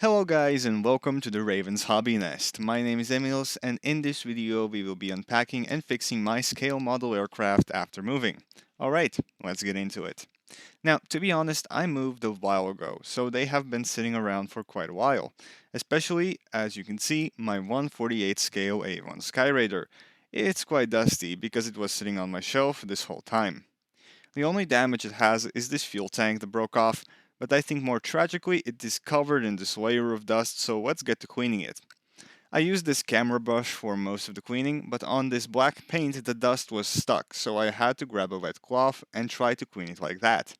Hello guys and welcome to the Raven's Hobby Nest. My name is Emilos and in this video we will be unpacking and fixing my scale model aircraft after moving. Alright, let's get into it. Now, to be honest, I moved a while ago, so they have been sitting around for quite a while. Especially, as you can see, my 1/48 scale A1 Skyraider. It's quite dusty because it was sitting on my shelf this whole time. The only damage it has is this fuel tank that broke off, but I think more tragically it is covered in this layer of dust, so let's get to cleaning it. I used this camera brush for most of the cleaning, but on this black paint the dust was stuck, so I had to grab a wet cloth and try to clean it like that.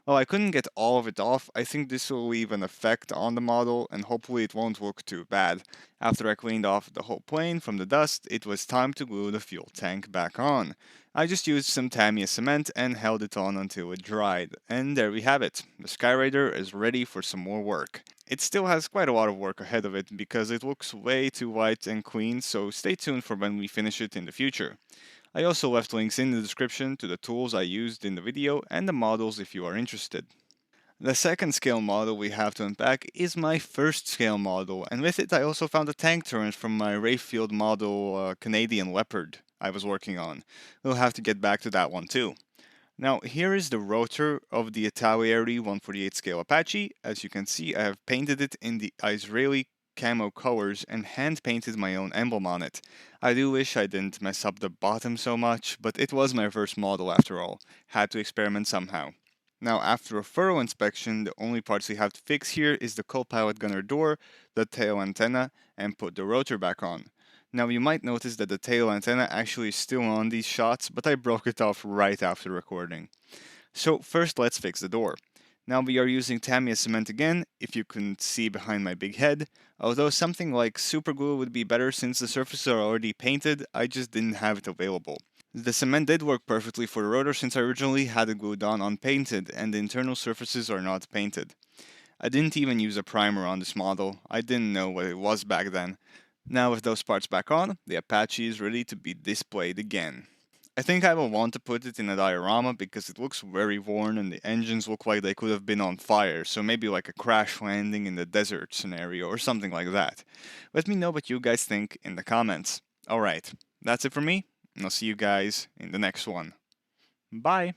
While I couldn't get all of it off, I think this will leave an effect on the model and hopefully it won't look too bad. After I cleaned off the whole plane from the dust, it was time to glue the fuel tank back on. I just used some Tamiya cement and held it on until it dried. And there we have it. The Skyraider is ready for some more work. It still has quite a lot of work ahead of it because it looks way too white and clean, so stay tuned for when we finish it in the future. I also left links in the description to the tools I used in the video and the models if you are interested. The second scale model we have to unpack is my first scale model, and with it I also found a tank turret from my Rayfield model Canadian Leopard I was working on. We'll have to get back to that one too. Now here is the rotor of the Italieri 1/48 scale Apache. As you can see, I have painted it in the Israeli camo colors and hand painted my own emblem on it. I do wish I didn't mess up the bottom so much, but it was my first model after all. Had to experiment somehow. Now after a thorough inspection, the only parts we have to fix here is the co-pilot gunner door, the tail antenna, and put the rotor back on. Now you might notice that the tail antenna actually is still on these shots, but I broke it off right after recording. So first let's fix the door. Now we are using Tamiya cement again, if you couldn't see behind my big head, although something like super glue would be better since the surfaces are already painted, I just didn't have it available. The cement did work perfectly for the rotor since I originally had it glued on unpainted and the internal surfaces are not painted. I didn't even use a primer on this model, I didn't know what it was back then. Now with those parts back on, the Apache is ready to be displayed again. I think I will want to put it in a diorama because it looks very worn and the engines look like they could have been on fire, so maybe like a crash landing in the desert scenario or something like that. Let me know what you guys think in the comments. Alright, that's it for me, and I'll see you guys in the next one. Bye!